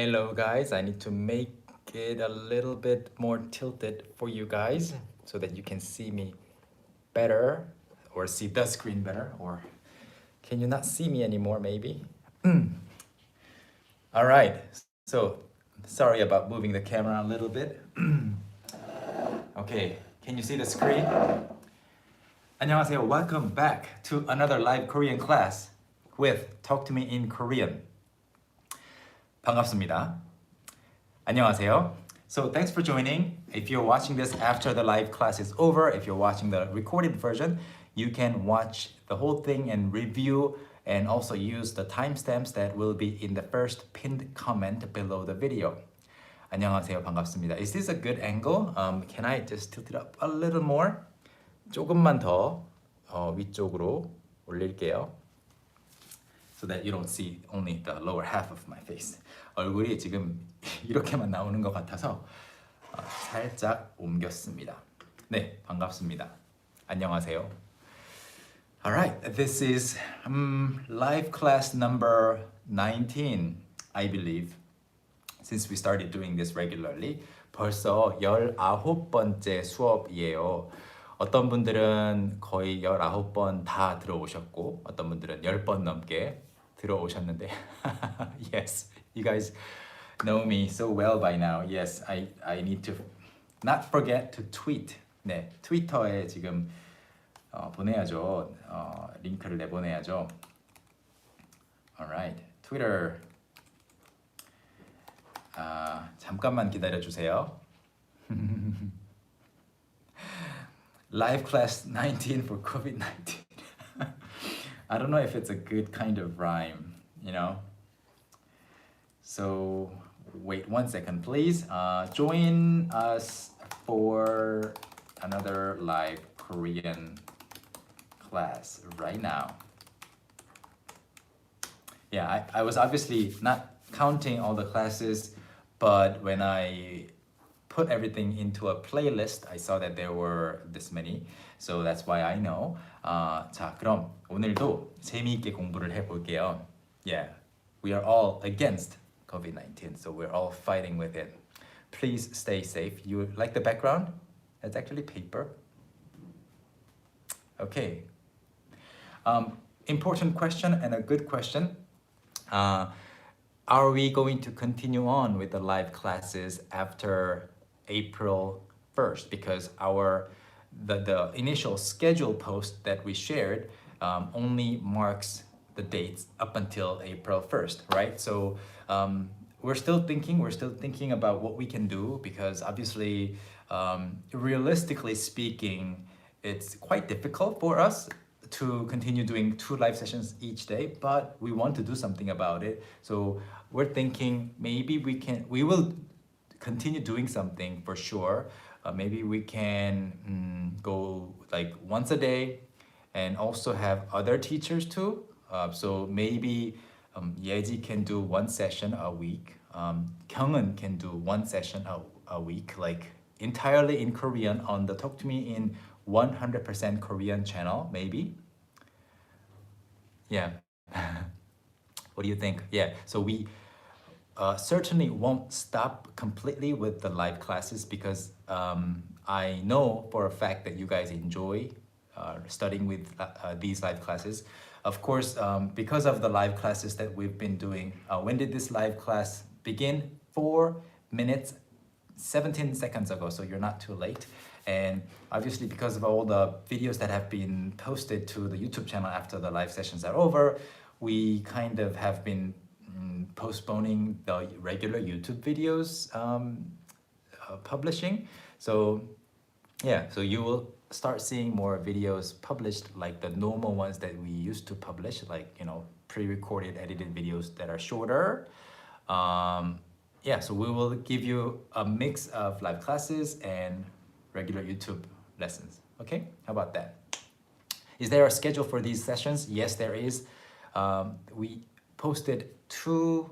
Hello guys, I need to make it a little bit more tilted for you guys so that you can see me better or see the screen better, or can you not see me anymore maybe? All right, so sorry about moving the camera a little bit. Okay, can you see the screen? 안녕하세요, welcome back to another live Korean class with Talk to Me in Korean. 반갑습니다. 안녕하세요. So thanks for joining. If you're watching this after the live class is over, if you're watching the recorded version, you can watch the whole thing and review and also use the timestamps that will be in the first pinned comment below the video. 안녕하세요. 반갑습니다. Is this a good angle? Can I just tilt it up a little more? 조금만 더 위쪽으로 올릴게요. So that you don't see only the lower half of my face. 얼굴이 지금 이렇게만 나오는 것 같아서 살짝 옮겼습니다. 네, 반갑습니다. 안녕하세요. Alright, this is live class number 19, I believe. Since we started doing this regularly, 벌써 19번째 수업이에요. 어떤 분들은 거의 19번 다 들어오셨고 어떤 분들은 10번 넘게 들어오셨는데 Yes, you guys know me so well by now. Yes, I need to not forget to tweet. 네, 트위터에 지금 보내야죠. 링크를 내보내야죠. Alright, Twitter. 잠깐만 기다려주세요. Live class 19 for COVID-19. I don't know if it's a good kind of rhyme, you know? So, wait 1 second, please. Join us for another live Korean class right now. Yeah, I was obviously not counting all the classes, but when I put everything into a playlist, I saw that there were this many. So that's why I know. 자, 그럼 오늘도 재미있게 공부를 해볼게요. Yeah, we are all against COVID-19, so we're all fighting with it. Please stay safe. You like the background? It's actually paper. Okay. Important question and a good question. Are we going to continue on with the live classes after April 1st? Because the initial schedule post that we shared only marks the dates up until April 1st, right? So we're still thinking about what we can do, because obviously, realistically speaking, it's quite difficult for us to continue doing 2 live sessions each day, but we want to do something about it. So we're thinking maybe we will continue doing something for sure. Maybe we can go like once a day and also have other teachers too. So maybe Yeji can do 1 session a week. Kyungun can do 1 session a week, like entirely in Korean on the Talk to Me in 100% Korean channel, maybe. Yeah. What do you think? Yeah, so we certainly won't stop completely with the live classes, because I know for a fact that you guys enjoy studying with these live classes. Of course, because of the live classes that we've been doing, when did this live class begin? 4 minutes, 17 seconds ago, so you're not too late. And obviously, because of all the videos that have been posted to the YouTube channel after the live sessions are over, we kind of have been postponing the regular YouTube videos publishing. So yeah, so you will start seeing more videos published, like the normal ones that we used to publish, like, you know, pre-recorded edited videos that are shorter. Yeah, so we will give you a mix of live classes and regular YouTube lessons. Okay, how about that? Is there a schedule for these sessions? Yes, there is. We posted 2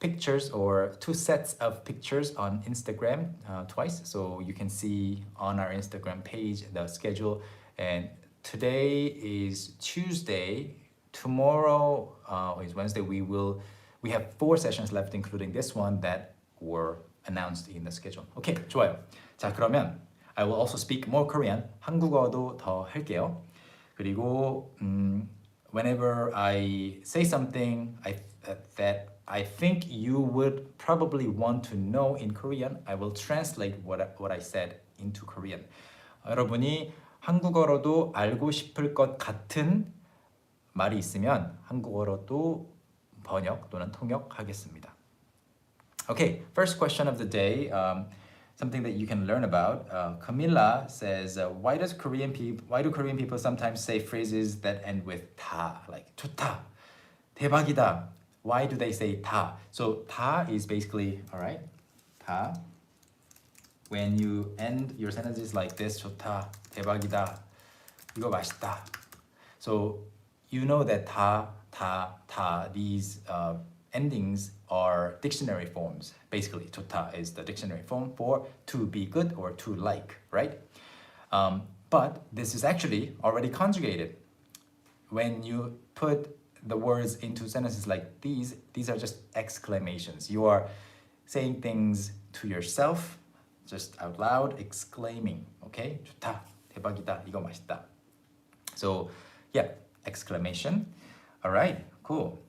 pictures or 2 sets of pictures on Instagram twice, so you can see on our Instagram page the schedule. And today is Tuesday. Tomorrow is Wednesday. We will We have 4 sessions left, including this one that were announced in the schedule. 오케이, 좋아요. 자, 그러면 I will also speak more Korean. 한국어도 더 할게요. 그리고 whenever I say something that I think you would probably want to know in Korean, I will translate what I said into Korean. 여러분이 한국어로도 알고 싶을 것 같은 말이 있으면 한국어로도 번역 또는 통역하겠습니다. Okay, first question of the day, something that you can learn about. Camilla says, why do Korean people sometimes say phrases that end with 다, like 좋다, 대박이다? Why do they say 다? So 다 is basically, all right, 다. When you end your sentences like this, 좋다, 대박이다, 이거 맛있다. So you know that 다, these endings are dictionary forms. Basically, 좋다 is the dictionary form for to be good or to like, right? But this is actually already conjugated. When you put the words into sentences like these are just exclamations. You are saying things to yourself, just out loud, exclaiming, okay? 좋다, 대박이다, 이거 맛있다. So, yeah, exclamation. All right, cool.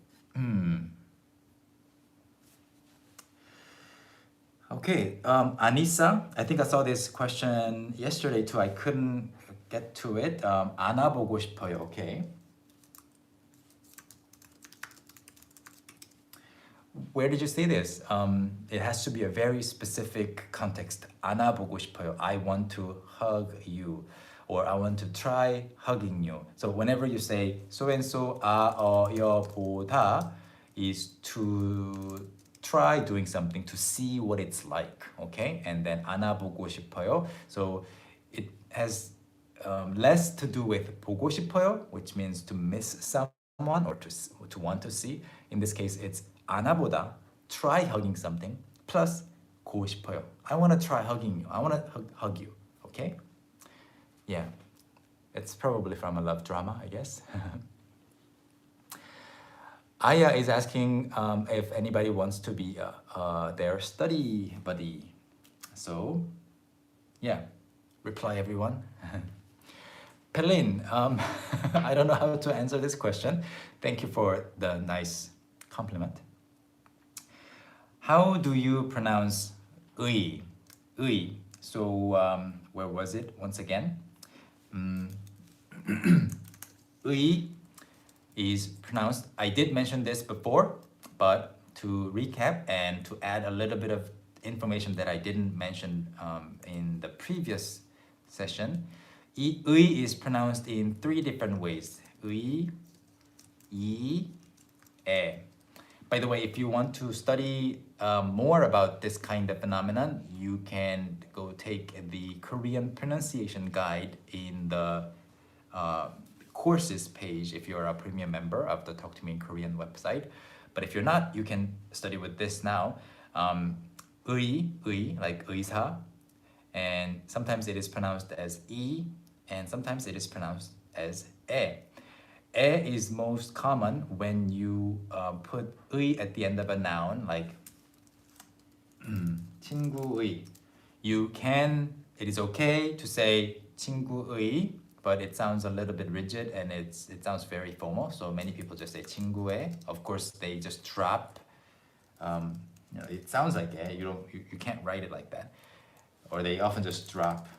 Okay, Anissa, I think I saw this question yesterday too. I couldn't get to it. 안아보고 싶어요. Okay. Where did you see this? It has to be a very specific context. 안아보고 싶어요. I want to hug you, or I want to try hugging you. So whenever you say so and so 보다 is to try doing something to see what it's like, okay? And then 안아보고 싶어요. So it has less to do with 보고 싶어요, which means to miss someone or to want to see. In this case, it's 안아보다, try hugging something, plus 보고 싶어요. I want to try hugging you. I want to hug you, okay? Yeah, it's probably from a love drama, I guess. Aya is asking if anybody wants to be their study buddy. So, yeah, reply everyone. Pelin, I don't know how to answer this question. Thank you for the nice compliment. How do you pronounce 의? 의. So, where was it once again? 의 is pronounced, I did mention this before, but to recap and to add a little bit of information that I didn't mention in the previous session, 의 is pronounced in 3 different ways. 의, 이, 에. By the way, if you want to study more about this kind of phenomenon, you can go take the Korean pronunciation guide in the courses page if you're a premium member of the Talk to Me in Korean website. But if you're not, you can study with this now. 의, like 의사, and sometimes it is pronounced as 이, and sometimes it is pronounced as 에. 에 is most common when you put 의 at the end of a noun, like 친구의. It is okay to say 친구의, but it sounds a little bit rigid and it sounds very formal. So many people just say 친구의. Of course, they just drop. It sounds like you can't write it like that, or they often just drop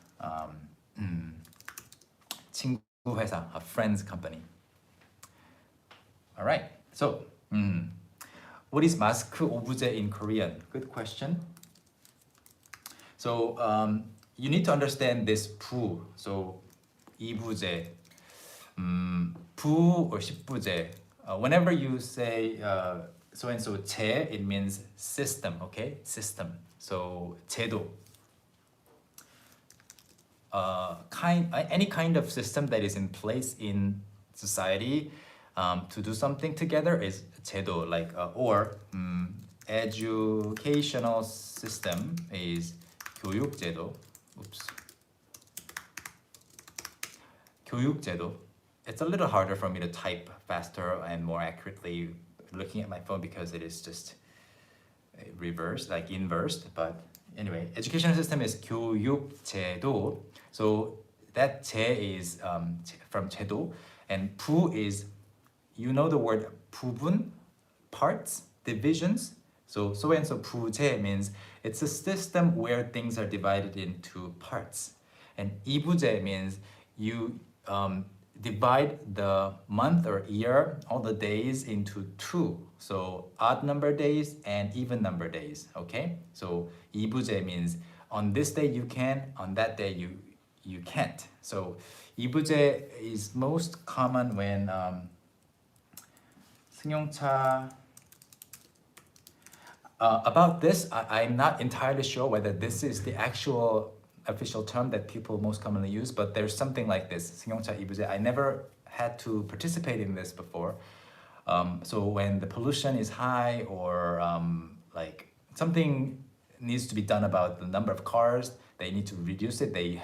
친구 회사, a friend's company. All right. So, what is 마스크 오브제 in Korean? Good question. So, you need to understand this 부. So, 이부제, 부 or 십부제. Whenever you say so and so 제, it means system, okay? System. So, 제도. Any kind of system that is in place in society to do something together is 제도, like or educational system is 교육제도. 교육제도. It's a little harder for me to type faster and more accurately looking at my phone because it is just reversed, like inversed. But anyway, education system is 교육제도. So that 제 is from 제도, and 부 is, you know the word 부분, parts, divisions. So and so 부제 means it's a system where things are divided into parts. And 이부제 means you divide the month or year, all the days into two. So odd number days and even number days, okay? So 이부제 means on this day you can, on that day you can't. So 이부제 is most common when 승용차. About this, I'm not entirely sure whether this is the actual official term that people most commonly use, but there's something like this, 승용차 이부제. I never had to participate in this before. So when the pollution is high or like something needs to be done about the number of cars, they need to reduce it. They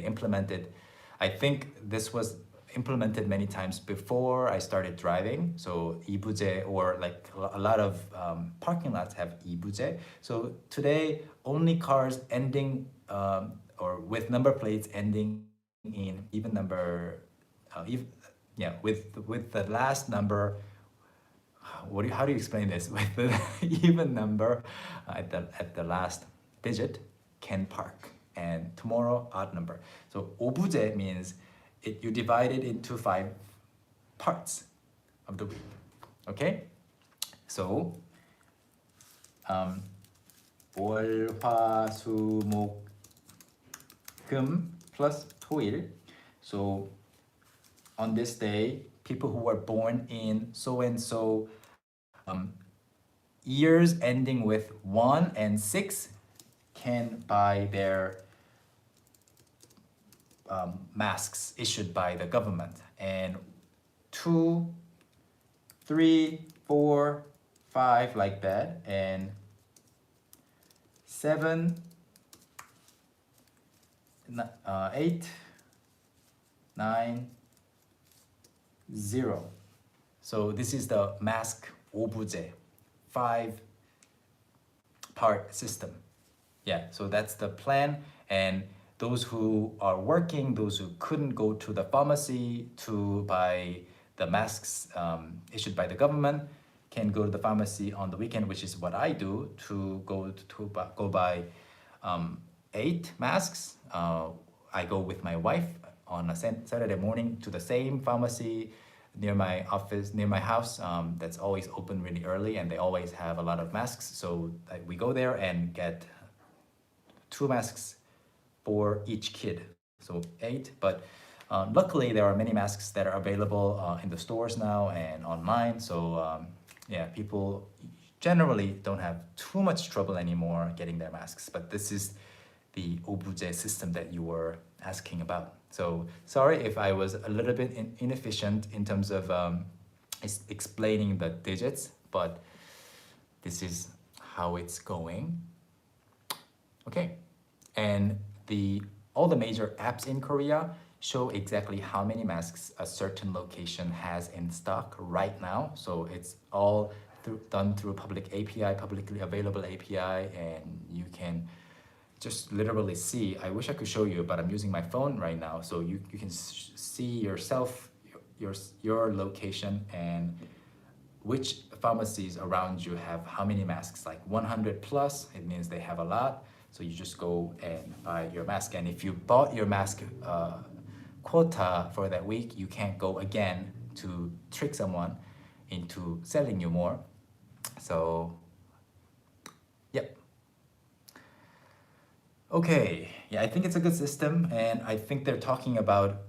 implemented, I think this was implemented many times before I started driving. So 이부제, or like a lot of parking lots have 이부제. So today only cars ending or with number plates ending in even number, with the last number. How do you explain this? With the even number at the last digit can park, and tomorrow odd number. So 오부제 means you divide it into 5 parts of the week. Okay? So 월, 화, 수, 목, 금 plus 토일. So on this day, people who were born in so and so years ending with 1 and 6 can buy their masks issued by the government. And 2, 3, 4, 5 like that, and 7, 8, 9, 0. So this is the mask 오부제, 5-part system. Yeah, so that's the plan. And those who are working, those who couldn't go to the pharmacy to buy the masks issued by the government, can go to the pharmacy on the weekend, which is what I do, to go buy 8 masks. I go with my wife on a Saturday morning to the same pharmacy near my office, near my house, that's always open really early, and they always have a lot of masks. So we go there and get 2 masks for each kid, so 8. But luckily there are many masks that are available in the stores now and online. So yeah, people generally don't have too much trouble anymore getting their masks. But this is the 오부제 system that you were asking about. So sorry if I was a little bit inefficient in terms of explaining the digits, but this is how it's going. Okay, and all the major apps in Korea show exactly how many masks a certain location has in stock right now. So it's all done through public API, publicly available API, and you can just literally see. I wish I could show you, but I'm using my phone right now, so you can see yourself, your location, and which pharmacies around you have how many masks. Like 100 plus, it means they have a lot. So you just go and buy your mask, and if you bought your mask quota for that week, you can't go again to trick someone into selling you more. So yep. Okay, yeah, I think it's a good system, and I think they're talking about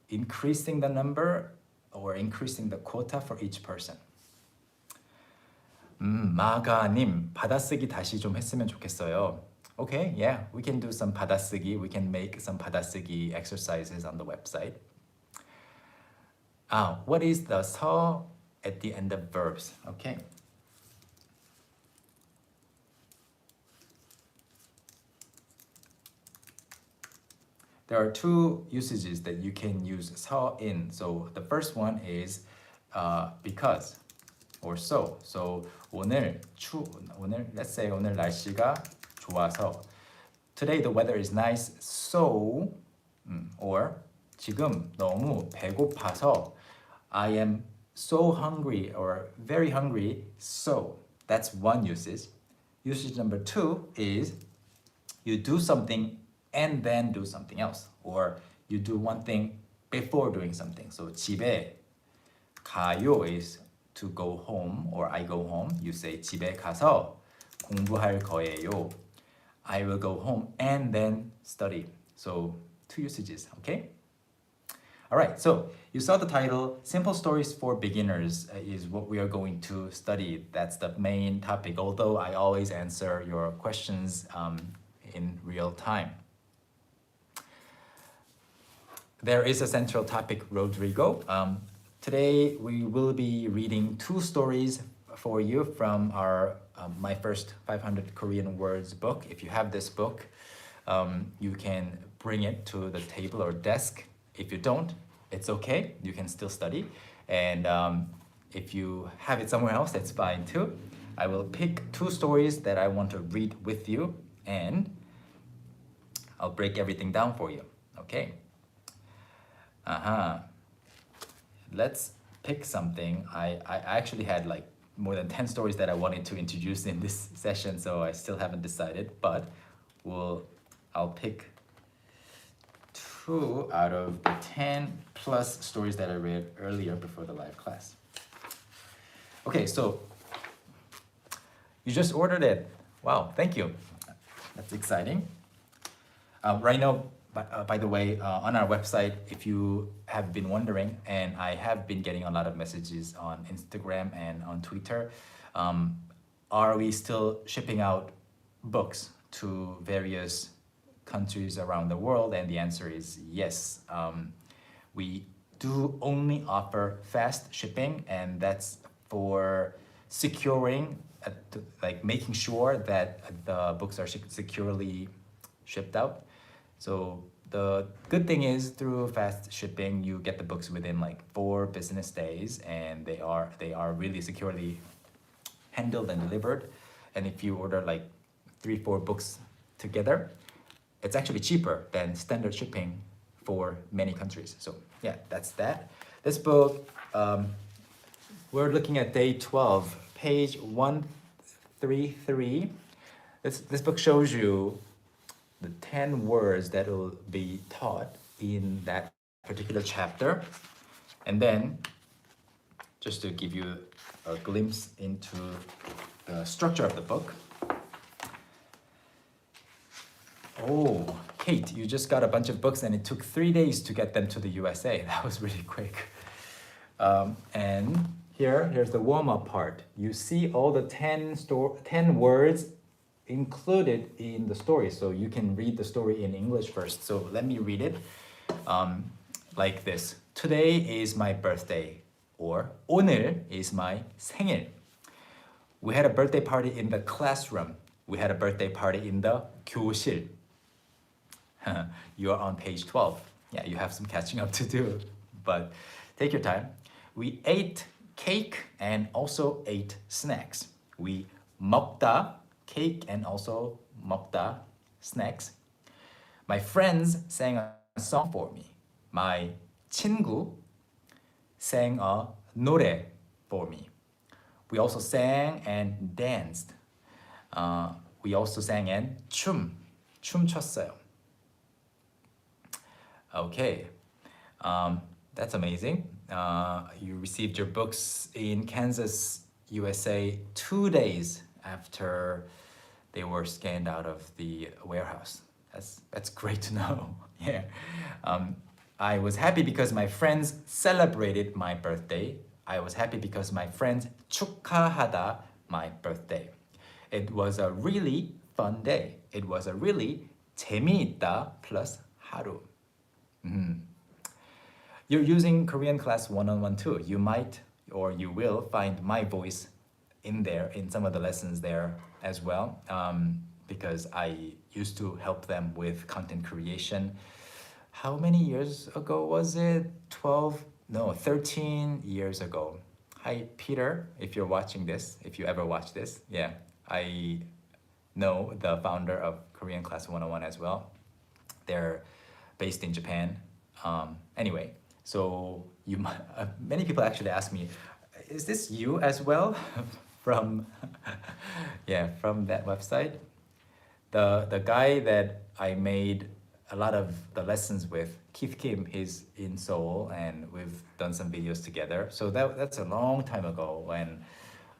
increasing the number or increasing the quota for each person. 마가님, 받아쓰기 다시 좀 했으면 좋겠어요. Okay, yeah, we can do some 받아쓰기. We can make some 받아쓰기 exercises on the website. What is the 서 at the end of verbs? Okay. There are 2 usages that you can use 서 in. So the first one is because. or so. So 오늘 let's say 오늘 날씨가 좋아서 today the weather is nice so or 지금 너무 배고파서 I am so hungry or very hungry so that's one usage. Usage number 2 is you do something and then do something else or you do one thing before doing something. So 집에 가요 is to go home or I go home. You say 집에 가서 공부할 거예요. I will go home and then study. So 2 usages, okay? All right, so you saw the title, Simple Stories for Beginners is what we are going to study. That's the main topic, although I always answer your questions in real time. There is a central topic, Rodrigo. Today we will be reading 2 stories for you from our My First 500 Korean Words book. If you have this book, you can bring it to the table or desk. If you don't, it's okay. You can still study. And if you have it somewhere else, that's fine too. I will pick 2 stories that I want to read with you and I'll break everything down for you. Okay? Let's pick something. I actually had like more than 10 stories that I wanted to introduce in this session, so I still haven't decided, but I'll pick 2 out of the 10 plus stories that I read earlier before the live class. Okay, so you just ordered it. Wow, thank you. That's exciting. Right now, by the way, on our website, if you have been wondering, and I have been getting a lot of messages on Instagram and on Twitter, are we still shipping out books to various countries around the world? And the answer is yes. We do only offer fast shipping, and that's for securing, like making sure that the books are securely shipped out. So the good thing is through fast shipping, you get the books within like 4 business days, and they are really securely handled and delivered. And if you order like 3-4 books together, it's actually cheaper than standard shipping for many countries. So yeah, that's that. This book, we're looking at day 12, page 133. This book shows you the 10 words that will be taught in that particular chapter. And then, just to give you a glimpse into the structure of the book. Oh, Kate, you just got a bunch of books and it took 3 days to get them to the USA. That was really quick. And here's the warm-up part. You see all the 10 words included in the story, so you can read the story in English first. So let me read it like this. Today is my birthday, or 오늘 is my 생일. We had a birthday party in the classroom. We had a birthday party in the 교실. You are on page 12. Yeah, you have some catching up to do, but take your time. We ate cake and also ate snacks. We 먹다 cake and also 먹다 snacks. My friends sang a song for me. My 친구 sang a 노래 for me. We also sang and danced. We also sang and 춤췄어요. Okay, that's amazing. You received your books in Kansas, USA 2 days after they were scanned out of the warehouse. That's great to know. Yeah. I was happy because my friends celebrated my birthday. I was happy because my friends 축하하다 my birthday. It was a really fun day. It was a really 재미있다 plus 하루. You're using Korean class 101 too. You might or you will find my voice in there in some of the lessons there as well, because I used to help them with content creation. How many years ago was it? 13 years ago. Hi, Peter, if you're watching this, if you ever watch this. Yeah, I know the founder of Korean Class 101 as well. They're based in Japan. Anyway, so many people actually ask me, is this you as well? From yeah, from that website. The guy that I made a lot of the lessons with, Keith Kim, he's in Seoul and we've done some videos together. So that's a long time ago when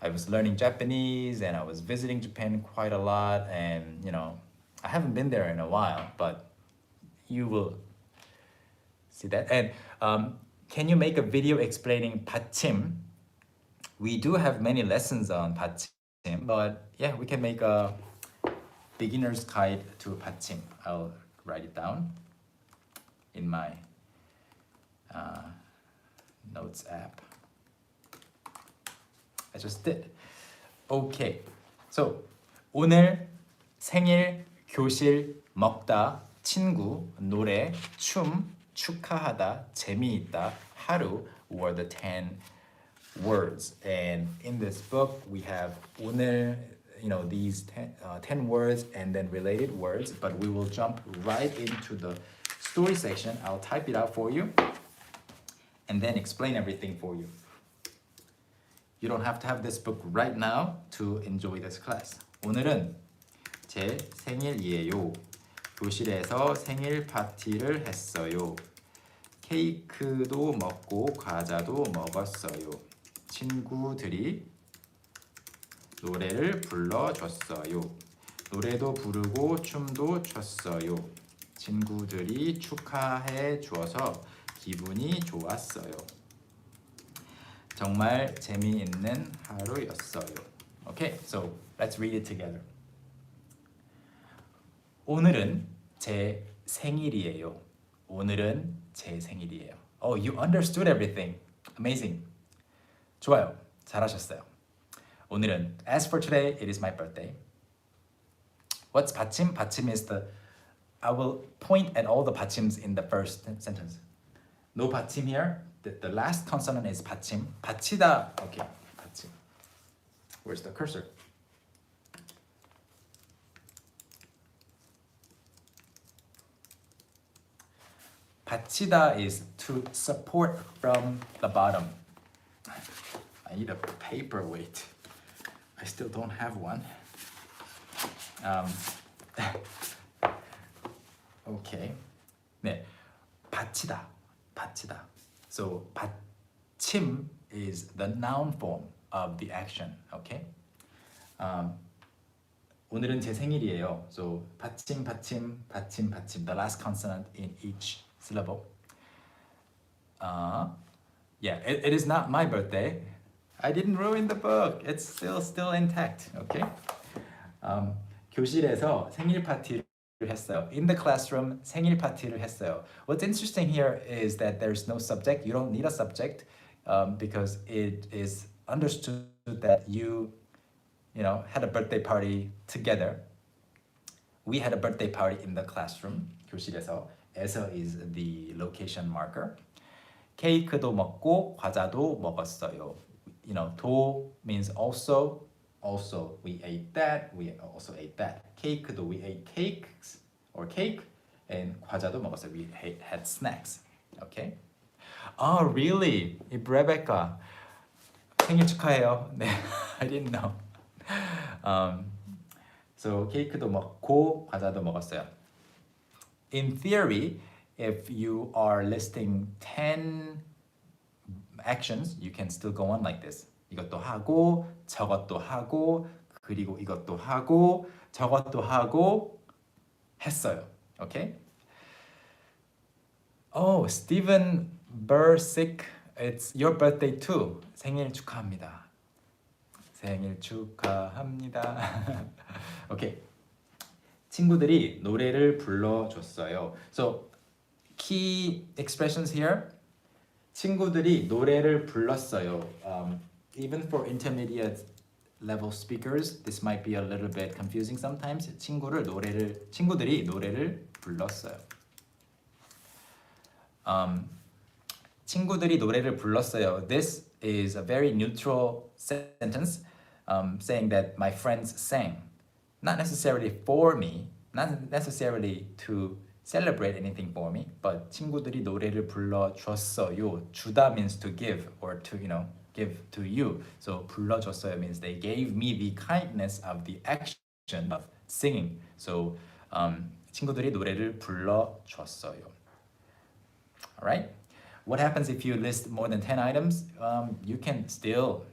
I was learning Japanese and I was visiting Japan quite a lot, and I haven't been there in a while, but you will see that. And can you make a video explaining 받침? We do have many lessons on 받침, but yeah, we can make a beginner's guide to 받침. I'll write it down in my notes app. I just did. Okay. So 오늘 생일, 교실, 먹다, 친구, 노래, 춤, 축하하다, 재미있다, 하루 were the 10 words. And in this book we have 오늘, these 10 words and then related words, but we will jump right into the story section. I'll type it out for you and then explain everything for you. You don't have to have this book right now to enjoy this class. 오늘은 제 생일이에요. 교실에서 생일 파티를 했어요. 케이크도 먹고 과자도 먹었어요. 친구들이 노래를 불러줬어요. 노래도 부르고 춤도 췄어요. 친구들이 축하해 주어서 기분이 좋았어요. 정말 재미있는 하루였어요. Okay, so let's read it together. 오늘은 제 생일이에요. 오늘은 제 생일이에요. Oh, you understood everything. Amazing. 좋아요. 잘하셨어요. 오늘은, as for today, it is my birthday. What's 받침? 받침 is I will point at all the 받침s in the first sentence. No 받침 here. The last consonant is 받침. 받치다. Okay, 받침. Where's the cursor? 받치다 is to support from the bottom. I need a paperweight. I still don't have one. Okay. 네, 받치다. 받치다. So 받침 is the noun form of the action. Okay. 오늘은 제 생일이에요. So 받침, 받침, 받침, 받침. The last consonant in each syllable. Yeah, it is not my birthday. I didn't ruin the book. It's still intact. Okay. 교실에서 생일 파티를 했어요. In the classroom, 생일 파티를 했어요. What's interesting here is that there's no subject. You don't need a subject because it is understood that you had a birthday party together. We had a birthday party in the classroom. 교실에서. 에서 is the location marker. 케이크도 먹고 과자도 먹었어요. 도 means also we ate that, we also ate that. 케이크도 we ate cakes or cake, and 과자도 먹었어요. We had snacks. Okay. Oh, really? Rebecca. 생일 축하해요. 네, I didn't know. So 케이크도 먹고 과자도 먹었어요. In theory, if you are listing 10 actions, you can still go on like this. 이것도 하고, 저것도 하고, 그리고 이것도 하고, 저것도 하고 했어요. Okay? Oh, Stephen Bursick, it's your birthday too. 생일 축하합니다. 생일 축하합니다. Okay. 친구들이 노래를 불러줬어요. So, key expressions here. 친구들이 노래를 불렀어요. Even for intermediate level speakers, this might be a little bit confusing sometimes. 친구들이 노래를 불렀어요. 친구들이 노래를 불렀어요. This is a very neutral sentence saying that my friends sang. Not necessarily for me, not necessarily to celebrate anything for me, but 친구들이 노래를 불러줬어요. 주다 means to give or to, give to you. So 불러줬어요 means they gave me the kindness of the action of singing. So 친구들이 노래를 불러줬어요. Alright? What happens if you list more than 10 items? You can still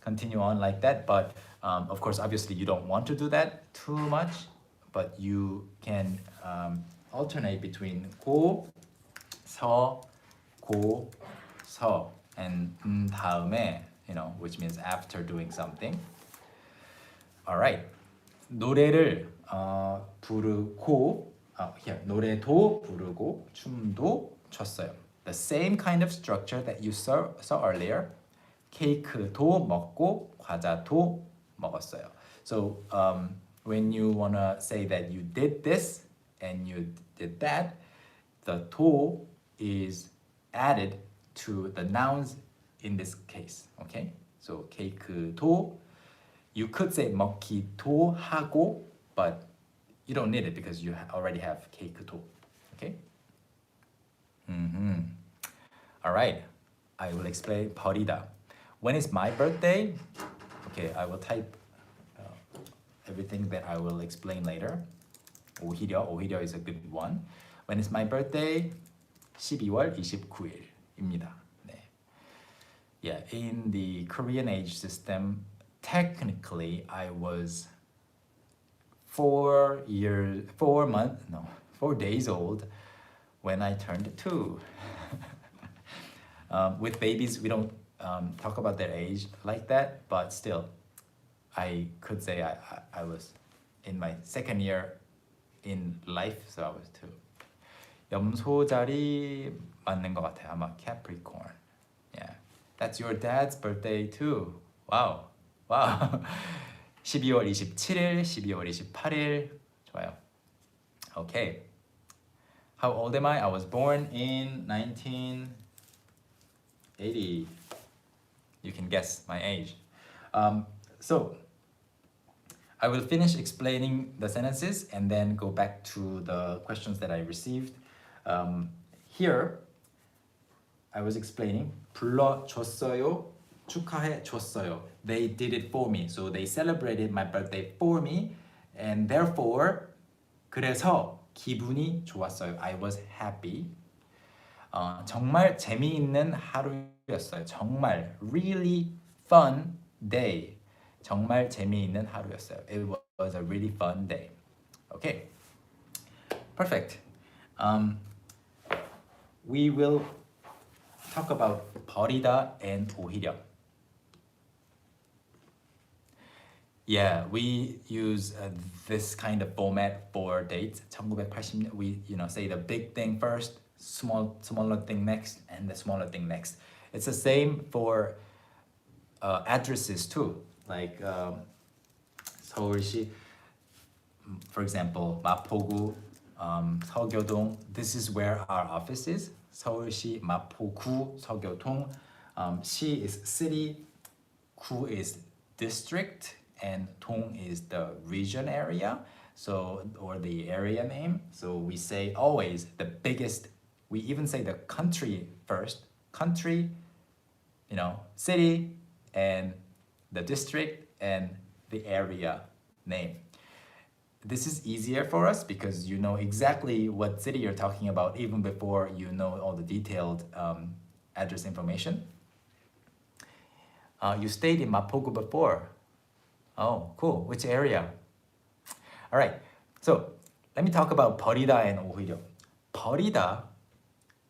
continue on like that, but of course, obviously, you don't want to do that too much, but you can alternate between 고, 서, 고, 서, and 다음에, which means after doing something. Alright. 노래를 부르고, here, 노래도 부르고, 춤도 췄어요. The same kind of structure that you saw earlier. 케이크도 먹고, 과자도 먹었어요. So when you wanna say that you did this and you did that, the 도 is added to the nouns in this case. Okay? So 케이크도, you could say 먹기도 하고, but you don't need it because you already have 케이크도. Okay? All right. I will explain 버리다. When is my birthday? Okay, I will type everything that I will explain later. 오히려 is a good one. When is my birthday? 12월 29일입니다. 네. Yeah, in the Korean age system, technically I was 4 days old when I turned 2. With babies, we don't talk about their age like that, but still, I could say I was in my second year in life, so I was 2. 염소자리 맞는 것 같아요. 아마 Capricorn. Yeah, that's your dad's birthday too. Wow. 12월 27일, 12월 28일. 좋아요. Okay. How old am I? I was born in 1980. You can guess my age. So I will finish explaining the sentences and then go back to the questions that I received. Here, I was explaining 불러줬어요, 축하해줬어요. They did it for me. So they celebrated my birthday for me, and therefore 그래서 기분이 좋았어요. I was happy. 정말 재미있는 하루였어요. 정말 really fun day. 정말 재미있는 하루였어요. It was a really fun day. Okay, perfect. We will talk about 버리다 and 오히려. Yeah, we use this kind of format for dates. 1980, we say the big thing first, smaller thing next, and the smaller thing next. It's the same for addresses too. Like 서울시, for example, 마포구, 서교동. This is where our office is. 서울시 마포구 서교동. 시 is city, 구 is district, and 동 is the region area. So, or the area name. So we say always the biggest. We even say the country first. Country, city, and the district, and the area name. This is easier for us because you know exactly what city you're talking about even before you know all the detailed address information. You stayed in Mapogu before. Oh, cool. Which area? All right. So let me talk about 버리다 and 오히려. 버리다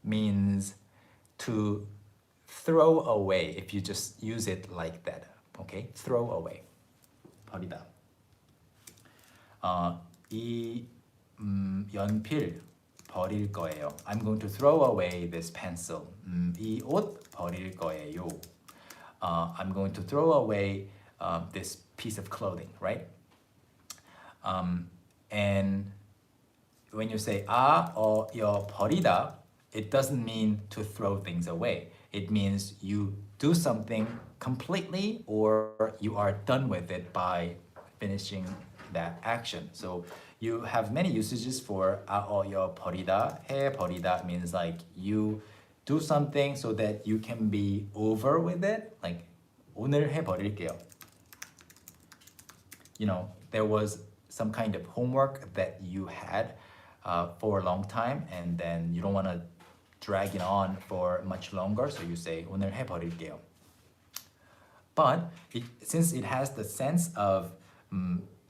means to throw away if you just use it like that. Okay? Throw away. 버리다. 이 연필 버릴 거예요. I'm going to throw away this pencil. 이 옷 버릴 거예요. I'm going to throw away this piece of clothing, right? And when you say 여 버리다, it doesn't mean to throw things away. It means you do something completely or you are done with it by finishing that action. So you have many usages for 버리다. 해버리다 means like you do something so that you can be over with it. Like 오늘 해버릴게요. You know, there was some kind of homework that you had for a long time and then you don't want to drag it on for much longer, so you say 오늘 해버릴게요. But since it has the sense of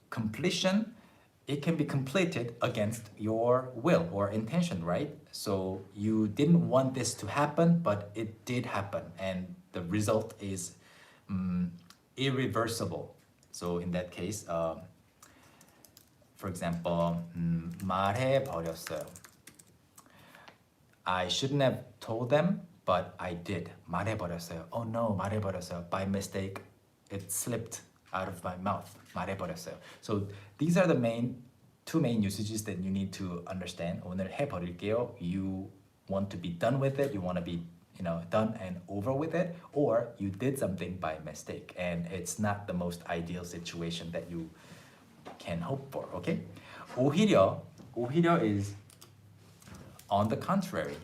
completion, it can be completed against your will or intention, right? So you didn't want this to happen, but it did happen, and the result is irreversible. So in that case, for example, 말해버렸어요. I shouldn't have told them, but I did. 말해버렸어요. Oh no, 말해버렸어요. By mistake, it slipped out of my mouth. 말해버렸어요. So these are the two main usages that you need to understand. 오늘 해버릴게요. You want to be done with it. You want to be, done and over with it, or you did something by mistake, and it's not the most ideal situation that you can hope for. Okay. 오히려 is on the contrary,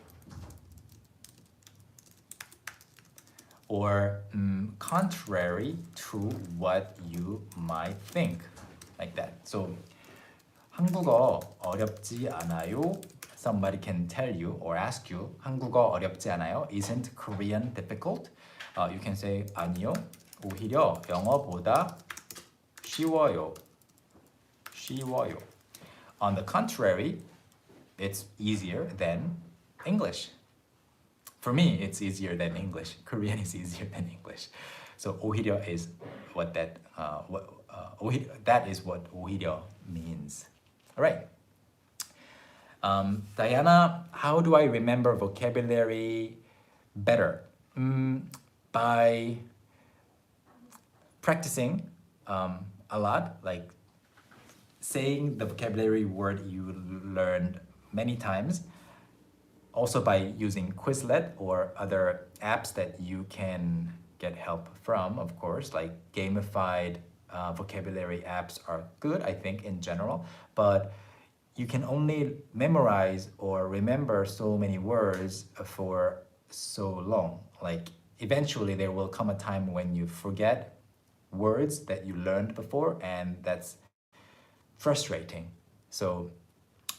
or contrary to what you might think, like that. So 한국어 어렵지 않아요? Somebody can tell you or ask you, 한국어 어렵지 않아요? Isn't Korean difficult? You can say 아니요, 오히려 영어보다 쉬워요. On the contrary, it's easier than English. For me, it's easier than English. Korean is easier than English. So 오히려 is what that is what 오히려 means. All right. Diana, how do I remember vocabulary better? By practicing a lot, like saying the vocabulary word you learned many times. Also by using Quizlet or other apps that you can get help from, of course, like gamified vocabulary apps are good, I think, in general, but you can only memorize or remember so many words for so long. Like eventually there will come a time when you forget words that you learned before, and that's frustrating. So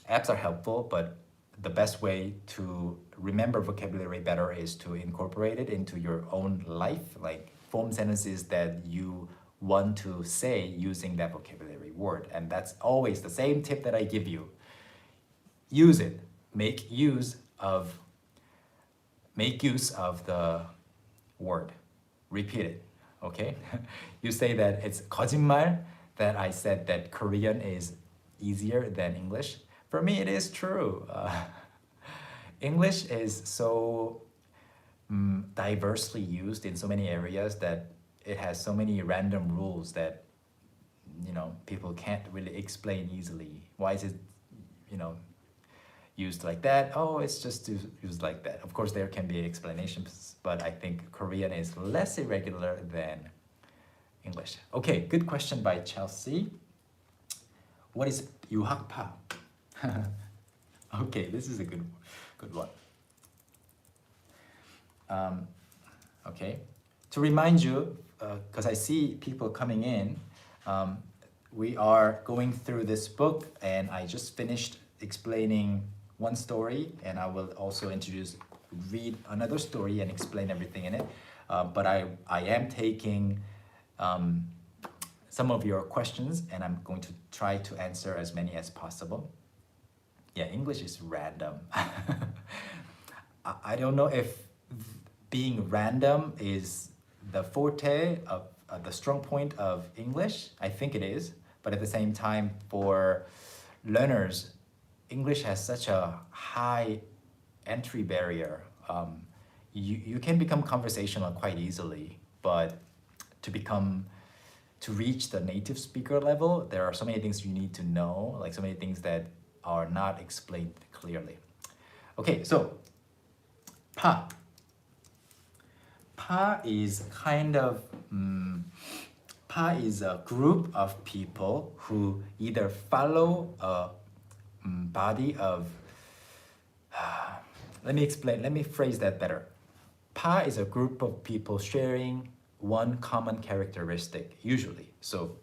apps are helpful, but the best way to remember vocabulary better is to incorporate it into your own life, like form sentences that you want to say using that vocabulary word. And that's always the same tip that I give you. Use it. Make use of the word. Repeat it. Okay? You say that it's 거짓말 that I said that Korean is easier than English. For me, it is true. English is so diversely used in so many areas that it has so many random rules that people can't really explain easily. Why is it used like that? Oh, it's just used like that. Of course, there can be explanations, but I think Korean is less irregular than English. Okay, good question by Chelsea. What is 유학파? Okay, this is a good one. Okay, to remind you, because I see people coming in, we are going through this book, and I just finished explaining one story, and I will also read another story and explain everything in it. But I am taking some of your questions, and I'm going to try to answer as many as possible. Yeah, English is random. I don't know if being random is the forte of the strong point of English. I think it is, but at the same time, for learners, English has such a high entry barrier. You can become conversational quite easily, but to reach the native speaker level, there are so many things you need to know, like so many things that are not explained clearly. Okay, so 파. Pa is kind of Pa is a group of people who either follow a body of let me phrase that better. Pa is a group of people sharing one common characteristic, usually. So,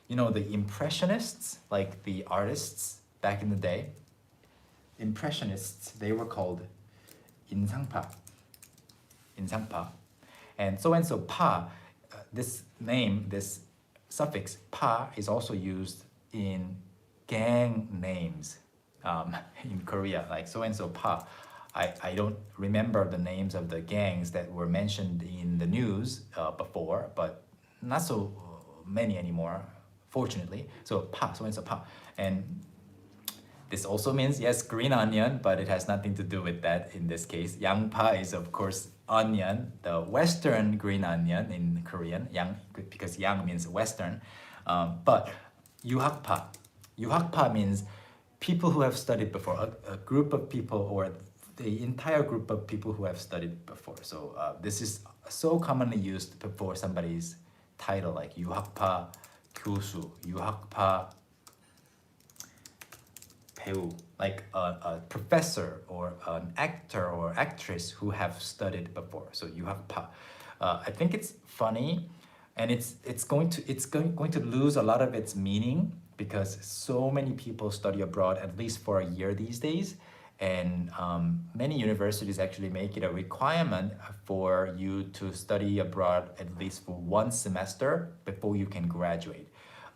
you know, the impressionists, like the artists back in the day, impressionists, they were called 인상파. 인상파. And so pa, this name, this suffix pa is also used in gang names in Korea, like so and so pa. I don't remember the names of the gangs that were mentioned in the news before, but not so many anymore, fortunately. So pa, so and so pa. And this also means, yes, green onion, but it has nothing to do with that in this case. Yangpa is, of course, onion, the Western green onion in Korean, yang, because yang means Western. But yuhakpa means people who have studied before, a group of people or the entire group of people who have studied before. So this is so commonly used before somebody's title, like yuhakpa 교수, yuhakpa 배우, like a professor or an actor or actress who have studied before. So yuhakpa. I think it's funny, and it's going to lose a lot of its meaning because so many people study abroad at least for a year these days. And many universities actually make it a requirement for you to study abroad at least for one semester before you can graduate.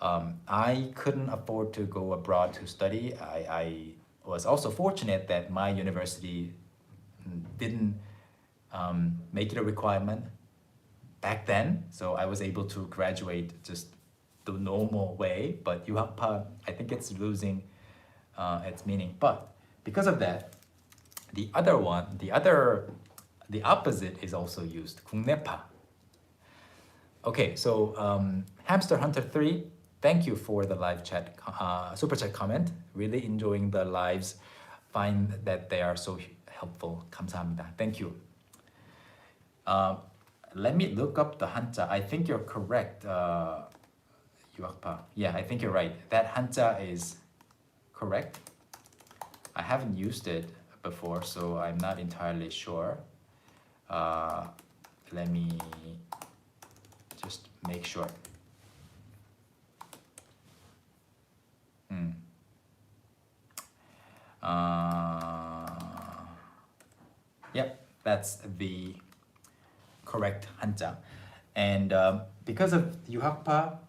I couldn't afford to go abroad to study. I was also fortunate that my university didn't make it a requirement back then, so I was able to graduate just the normal way. But yuhakpa, I think it's losing its meaning. But because of that, the opposite is also used, 국내파. Okay, so Hamster Hunter 3, thank you for the live chat, super chat comment. Really enjoying the lives. Find that they are so helpful. 감사합니다. Thank you. Let me look up the 한자. I think you're correct, 유학파. Yeah, I think you're right. That 한자 is correct. I haven't used it before, so I'm not entirely sure. Let me just make sure. Yep, that's the correct 한자. And because of 유학파,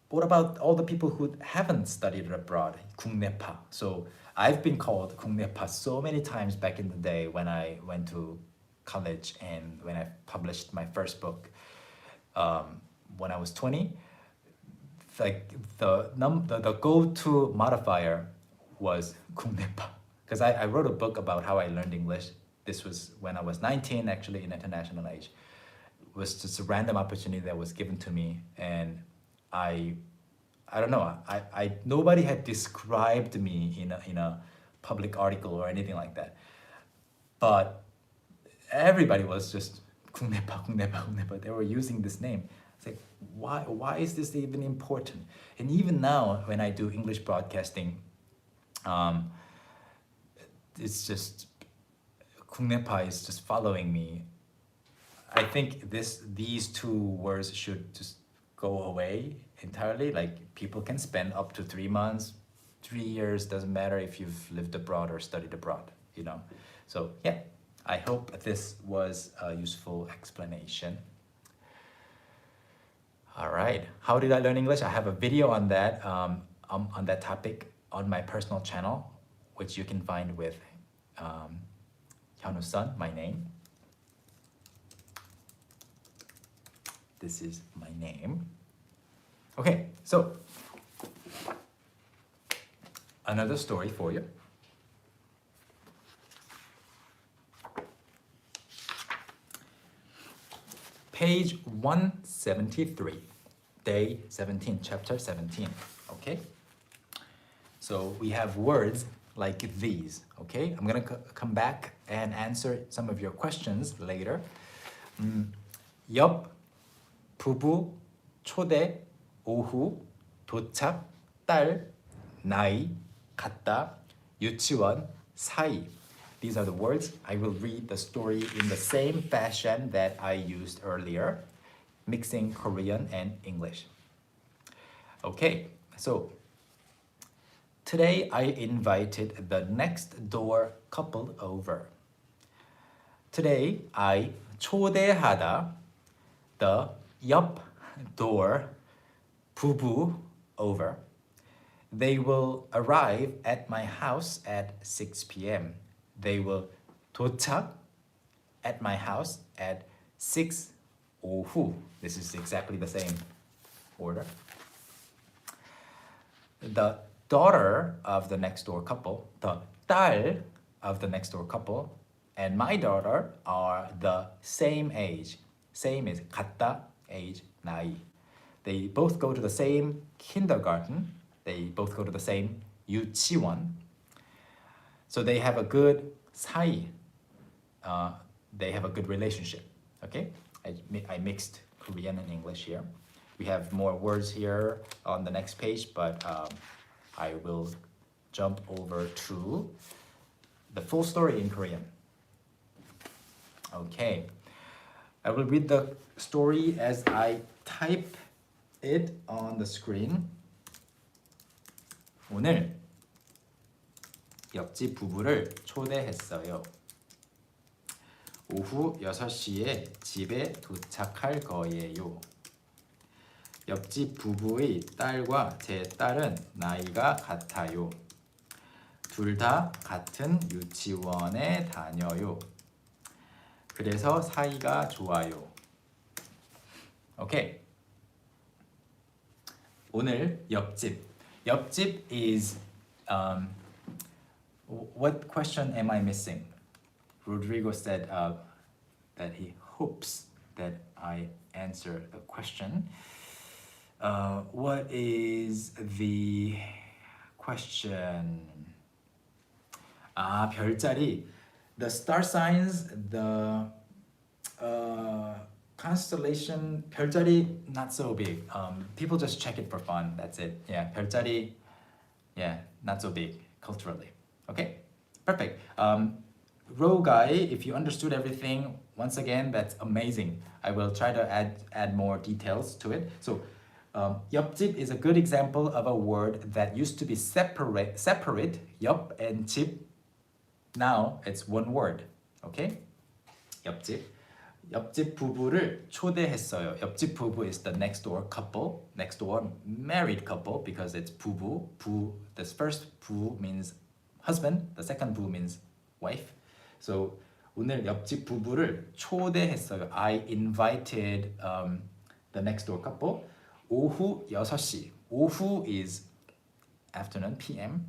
what about all the people who haven't studied abroad? 국내파. So I've been called 국내파 so many times back in the day when I went to college and when I published my first book when I was 20. Like the go-to modifier was 국내파, because I wrote a book about how I learned English. This was when I was 19, actually, in international age. It was just a random opportunity that was given to me, and I don't know. I nobody had described me in a public article or anything like that, but everybody was just 국내파, 국내파, 국내파. They were using this name. It's like, why is this even important? And even now, when I do English broadcasting, it's just 국내파 is just following me. I think these two words should just go away entirely. Like, people can spend up to 3 months, 3 years, doesn't matter if you've lived abroad or studied abroad, you know. So yeah, I hope this was a useful explanation. All right, how did I learn English? I have a video on that topic on my personal channel, which you can find with Hyunwoo's son, my name. This is my name. Okay, so another story for you. Page 173, day 17, chapter 17, okay? So we have words like these, okay? I'm gonna come back and answer some of your questions later. 옆 부부 초대 오후 도착 딸 나이 갔다 유치원 사이. These are the words. I will read the story in the same fashion that I used earlier, mixing Korean and English. Okay, so today I invited the next door couple over. Today I 초대하다 the 옆 door 부부 over. They will arrive at my house at 6 p.m. They will 도착 at my house at 6 오후. This is exactly the same order. The daughter of the next door couple, the 딸 of the next door couple, and my daughter are the same age. Same is 같다, age, 나이. They both go to the same kindergarten. They both go to the same 유치원. So they have a good 사이. They have a good relationship. Okay? I mixed Korean and English here. We have more words here on the next page, but I will jump over to the full story in Korean. Okay. I will read the story as I type it on the screen. 오늘 옆집 부부를 초대했어요. 오후 6시에 집에 도착할 거예요. 옆집 부부의 딸과 제 딸은 나이가 같아요. 둘 다 같은 유치원에 다녀요. 그래서 사이가 좋아요. Okay. 오늘 옆집. 옆집 is what question am I missing? Rodrigo said that he hopes that I answer the question. What is the question? 별자리. The star signs, the constellation, 별자리, not so big. People just check it for fun. That's it. Yeah, 별자리, yeah, not so big culturally. Okay, perfect. Row guy, if you understood everything, once again, that's amazing. I will try to add more details to it. So, 옆집 is a good example of a word that used to be separate, 옆 and 집. Now it's one word. Okay? 옆집. 옆집 부부를 초대했어요. 옆집 부부 is the next door couple, next door married couple because it's 부부. This first 부 means husband, the second 부 means wife. So 오늘 옆집 부부를 초대했어요. I invited the next door couple. 오후 6시. 오후 is afternoon, PM,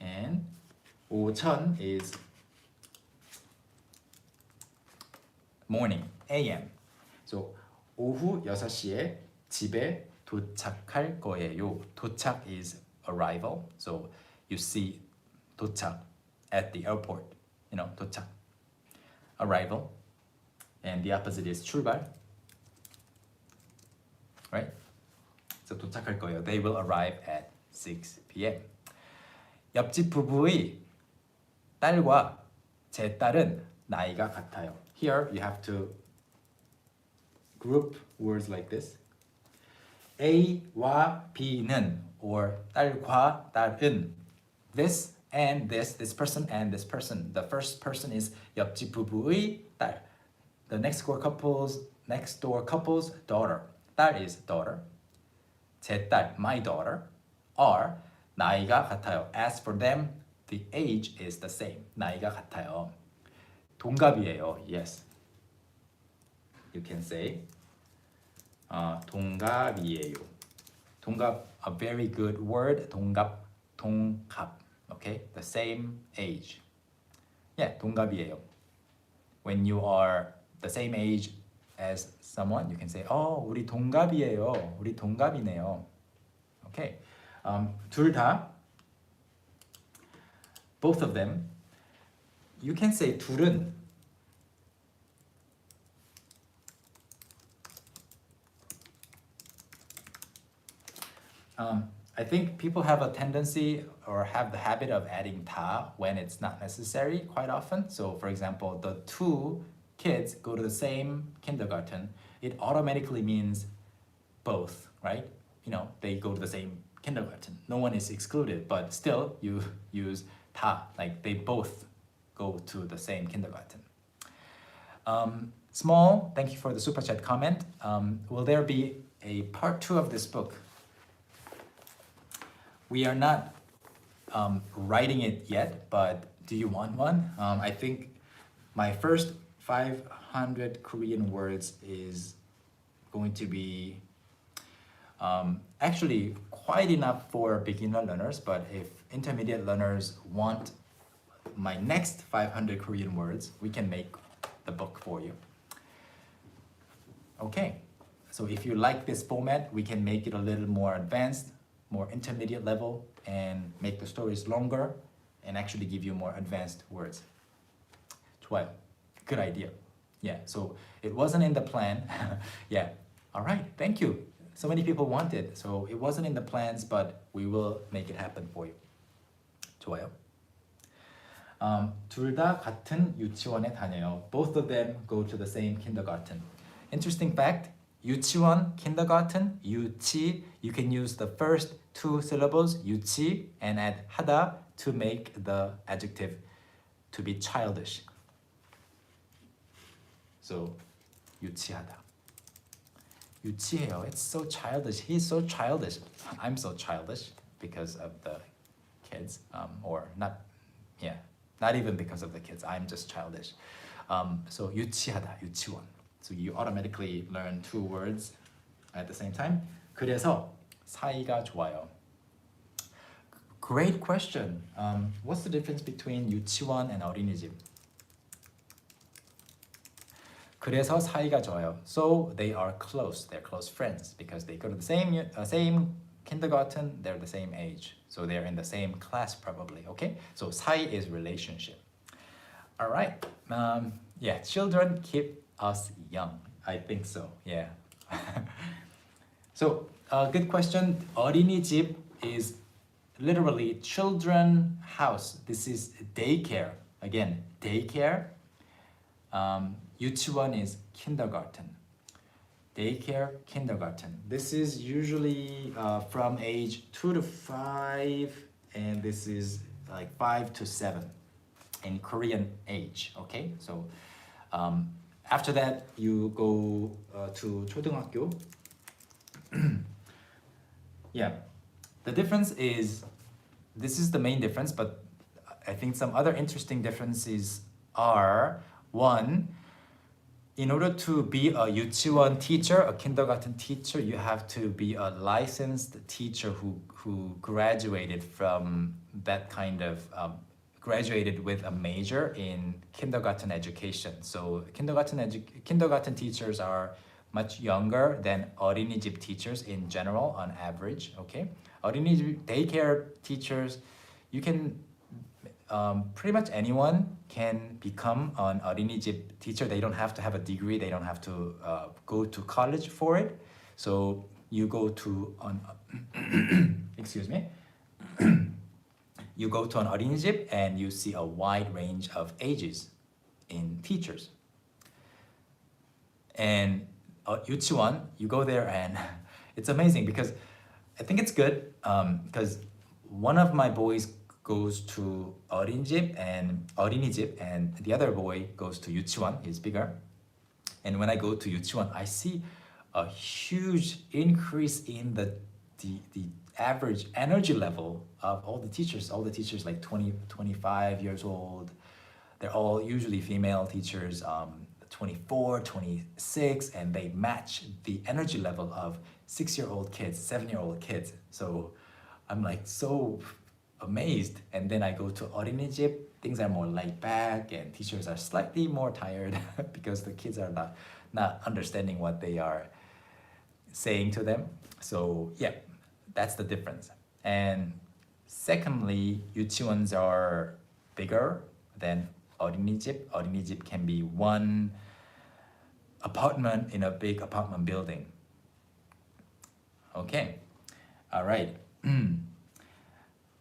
and 오전 is morning, AM. So 오후 6시에 집에 도착할 거예요. 도착 is arrival. So you see 도착 at the airport. You know, 도착. Arrival. And the opposite is 출발. Right? So 도착할 거예요. They will arrive at 6 p.m. 옆집 부부의 딸과 제 딸은 나이가 같아요. Here you have to group words like this. A와 B는 or 딸과 딸은 this and this person and this person. The first person is 옆집 부부의 딸. The next door couple's daughter. 딸 is daughter. 제 딸, my daughter, are 나이가 같아요. As for them, the age is the same. 나이가 같아요. 동갑이에요. Yes. You can say 동갑이에요. 동갑, a very good word. 동갑. Okay? The same age. Yeah, 동갑이에요. When you are the same age as someone, you can say, 우리 동갑이에요. 우리 동갑이네요. Okay. 둘 다, both of them, you can say 둘은 I think people have a tendency or have the habit of adding 다 when it's not necessary quite often. So for example, the two kids go to the same kindergarten. It automatically means both, right? You know, they go to the same kindergarten. No one is excluded, but still you use 다, like they both go to the same kindergarten. Small, thank you for the super chat comment. Will there be a part 2 of this book? We are not writing it yet, but do you want one? I think my first 500 Korean words is going to be actually quite enough for beginner learners, but if intermediate learners want my next 500 Korean words, we can make the book for you. Okay, so if you like this format, we can make it a little more advanced, more intermediate level, and make the stories longer and actually give you more advanced words. 좋아요. Good idea. Yeah, so it wasn't in the plan. Yeah, all right, thank you. So many people want it, so it wasn't in the plans, but we will make it happen for you. 좋아요. 둘 다 같은 유치원에 다녀요. Both of them go to the same kindergarten. Interesting fact, 유치원, kindergarten, 유치, you can use the first two syllables, 유치, and add 하다 to make the adjective to be childish. So, 유치하다. 유치해요. It's so childish. He's so childish. I'm so childish because of the kids, or not, yeah, not even because of the kids. I'm just childish. So 유치하다, 유치원. So you automatically learn two words at the same time. 그래서 사이가 좋아요. Great question. What's the difference between 유치원 and 어린이집? 그래서 사이가 좋아요. So they are close. They're close friends because they go to the same kindergarten. They're the same age. So they're in the same class probably. Okay. So 사이 is relationship. All right. Yeah. Children keep us young. I think so. Yeah. So good question. 어린이집 is literally children house. This is daycare. Again, daycare. 유치원 is kindergarten. Daycare, kindergarten. This is usually from age 2 to 5, and this is like 5 to 7 in Korean age. Okay, so after that you go to 초등학교. Yeah, the difference is, this is the main difference, but I think some other interesting differences are, one, in order to be a 유치원 teacher, a kindergarten teacher, you have to be a licensed teacher who graduated from that kind of, graduated with a major in kindergarten education. So kindergarten teachers are much younger than 어린이집 teachers in general on average, okay? 어린이집 daycare teachers, you can, pretty much anyone can become an 어린이집 teacher. They don't have to have a degree. They don't have to go to college for it. So you go to an, excuse me, you go to an 어린이집 and you see a wide range of ages in teachers. And 유치원, you go there and it's amazing because I think it's good because one of my boys goes to 어린이집 and the other boy goes to 유치원. He's bigger. And when I go to 유치원, I see a huge increase in the average energy level of all the teachers like 20, 25 years old. They're all usually female teachers, 24, 26, and they match the energy level of 6-year-old kids, 7-year-old kids. So I'm like so amazed. And then I go to 어린이집, things are more laid back and teachers are slightly more tired because the kids are not understanding what they are saying to them. So yeah, that's the difference. And secondly, 유치원s are bigger than 어린이집. 어린이집 can be one apartment in a big apartment building. Okay. All right.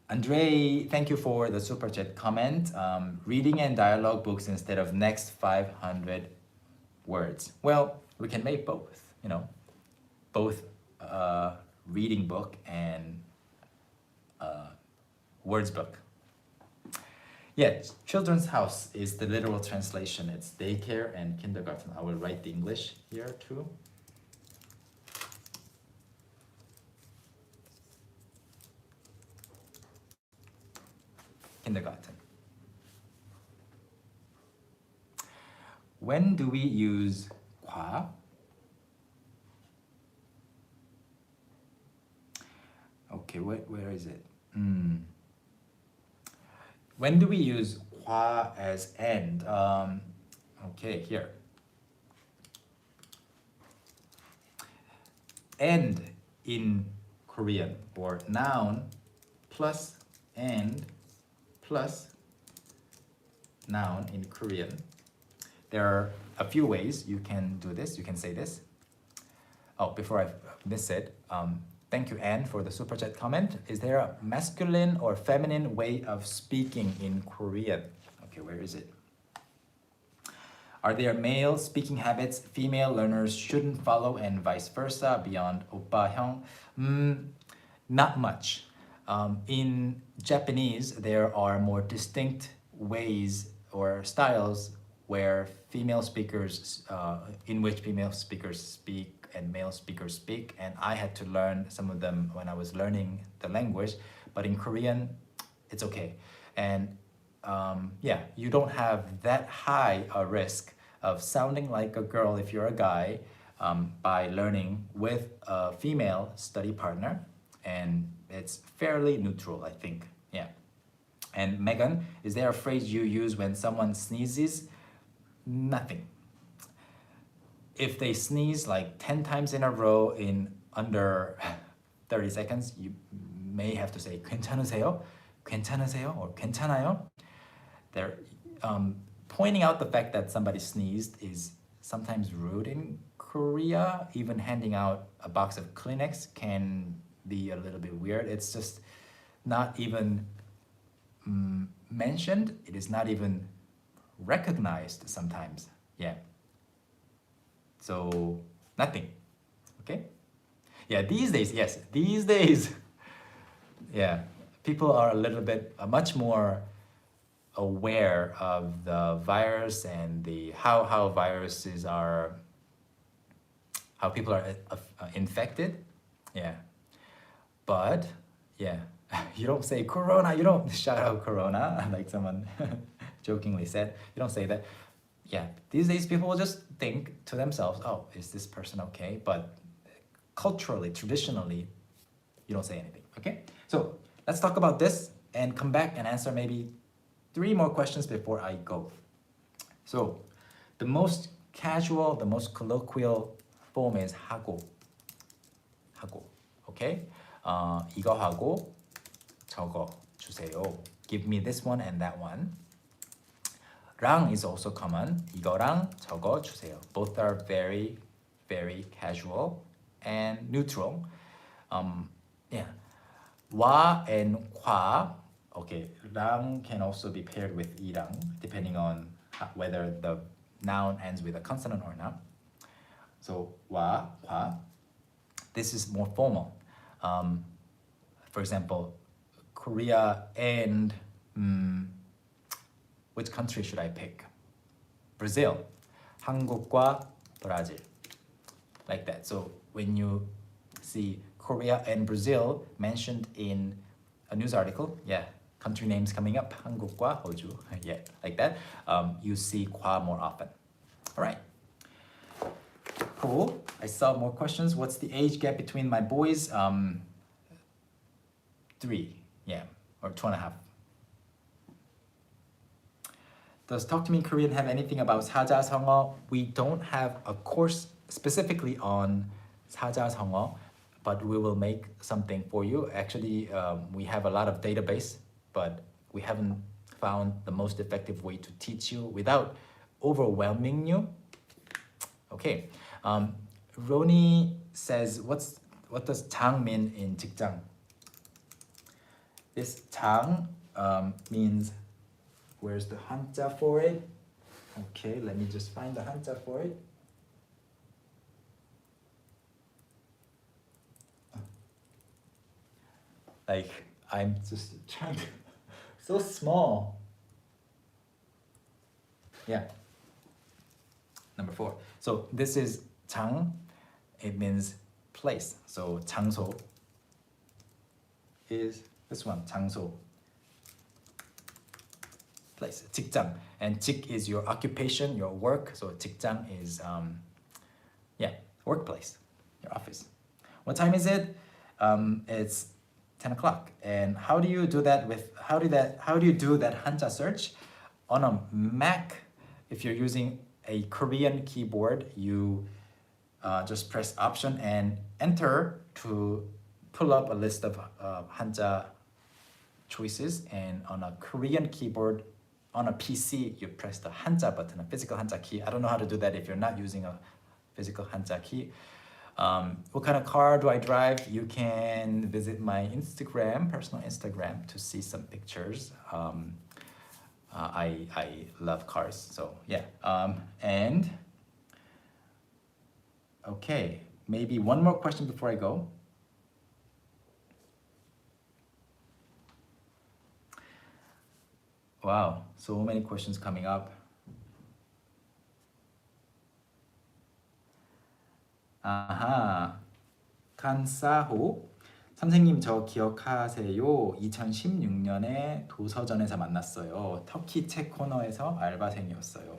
Andre, thank you for the super chat comment. Reading and dialogue books instead of next 500 words. Well, we can make both, you know, both reading book and words book. Yeah, children's house is the literal translation. It's daycare and kindergarten. I will write the English here too. Kindergarten. When do we use 과? Okay, where is it? When do we use 과 as end? Okay, here. End in Korean, or noun plus end plus noun in Korean. There are a few ways you can do this. You can say this. Oh, before I miss it, thank you, Anne, for the super chat comment. Is there a masculine or feminine way of speaking in Korean? Okay, where is it? Are there male speaking habits female learners shouldn't follow and vice versa beyond 오빠, 형? Not much. In Japanese, there are more distinct ways or styles where female speakers, in which female speakers speak and male speakers speak, and I had to learn some of them when I was learning the language, but in Korean, it's okay. And yeah, you don't have that high a risk of sounding like a girl if you're a guy by learning with a female study partner, and it's fairly neutral, I think. Yeah. And Megan, is there a phrase you use when someone sneezes? Nothing. If they sneeze like 10 times in a row in under 30 seconds, you may have to say 괜찮으세요? 괜찮으세요? Or 괜찮아요? They're pointing out the fact that somebody sneezed is sometimes rude in Korea. Even handing out a box of Kleenex can be a little bit weird. It's just not even mentioned. It is not even recognized sometimes. Yeah. So nothing. Okay. Yeah. These days, yes. These days, yeah. People are a little bit much more aware of the virus and the how viruses are, how people are infected. Yeah. But yeah, you don't say Corona. You don't shout out Corona like someone jokingly said. You don't say that. Yeah, these days people will just think to themselves, oh, is this person okay? But culturally, traditionally, you don't say anything, okay? So let's talk about this and come back and answer maybe 3 more questions before I go. So the most casual, the most colloquial form is 하고. 하고, okay? 이거 하고 저거 주세요. Give me this one and that one. 랑 is also common. 이거랑 저거 주세요. Both are very, very casual and neutral. Yeah. 와 and 과. Okay, 랑 can also be paired with 이랑, depending on whether the noun ends with a consonant or not. So 와, 과. This is more formal. For example, Korea and which country should I pick? Brazil. 한국과 브라질. Like that. So when you see Korea and Brazil mentioned in a news article, yeah, country names coming up, 한국과 호주, yeah, like that, you see 과 more often. All right. Cool. I saw more questions. What's the age gap between my boys? 3, yeah, or 2.5. Does Talk to Me Korean have anything about 사자성어? We don't have a course specifically on 사자성어, but we will make something for you. Actually, we have a lot of database, but we haven't found the most effective way to teach you without overwhelming you. Okay. Roni says, what's what does 장 mean in 직장? This 장 means, where's the 한자 for it? Okay, let me just find the 한자 for it. Like, I'm just trying to, so small. Yeah. Number 4. So this is 장. It means place. So 장소 is this one, 장소. Place, 직장. And 직 is your occupation, your work. So 직장 is workplace, your office. What time is it? It's 10 o'clock. And how do you do that how do you do that 한자 search? On a Mac, if you're using a Korean keyboard, you just press option and enter to pull up a list of 한자 choices. And on a Korean keyboard, on a PC, you press the 한자 button, a physical 한자 key. I don't know how to do that if you're not using a physical 한자 key. What kind of car do I drive? You can visit my Instagram, personal Instagram, to see some pictures. I love cars, so yeah. And okay, maybe one more question before I go. Wow, so many questions coming up. 아하, 칸사호. 선생님 저 기억하세요? 2016년에 도서전에서 만났어요. 터키 책 코너에서 알바생이었어요.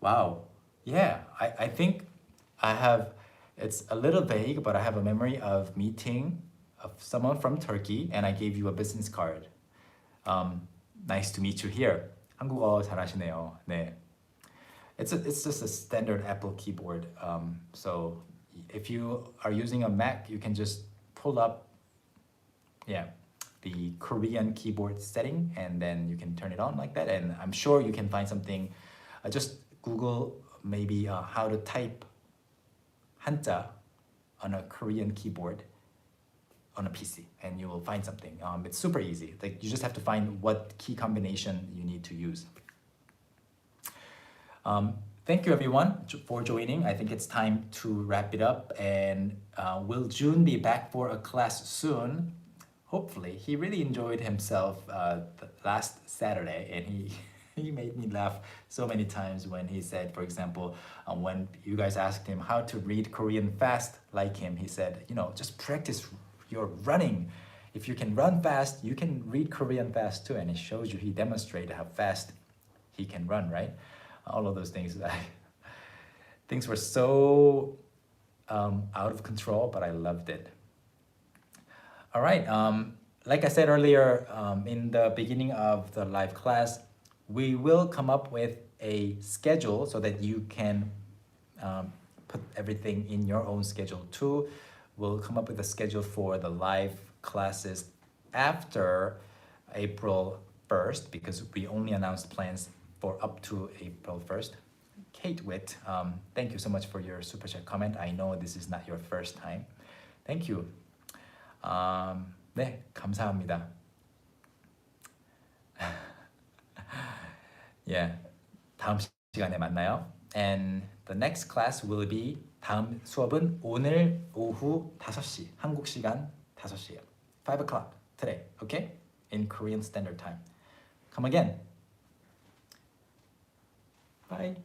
Wow, yeah, I think I have, it's a little vague, but I have a memory of meeting of someone from Turkey and I gave you a business card. Nice to meet you here. 한국어 잘하시네요. 네. It's just a standard Apple keyboard. So if you are using a Mac, you can just pull up, the Korean keyboard setting, and then you can turn it on like that. And I'm sure you can find something. Just Google maybe how to type 한자 on a Korean keyboard on a PC, and you will find something. It's super easy. Like, you just have to find what key combination you need to use. Thank you everyone for joining. I think it's time to wrap it up, and will June be back for a class soon? Hopefully. He really enjoyed himself last Saturday, and he made me laugh so many times when he said, for example, when you guys asked him how to read Korean fast like him, he said, just practice your running. If you can run fast, you can read Korean fast too. And it shows you, he demonstrated how fast he can run, right? All of those things. Things were so out of control, but I loved it. All right, like I said earlier, in the beginning of the live class, we will come up with a schedule so that you can put everything in your own schedule too. We'll come up with a schedule for the live classes after April 1st, because we only announced plans for up to April 1st. Kate Witt, thank you so much for your super chat comment. I know this is not your first time. Thank you. 네, 감사합니다. Yeah, 다음 시간에 만나요. And the next class will be, 다음 수업은 오늘 오후 5시, 한국 시간 5시에요. 5 o'clock today, okay? In Korean Standard Time. Come again. Bye.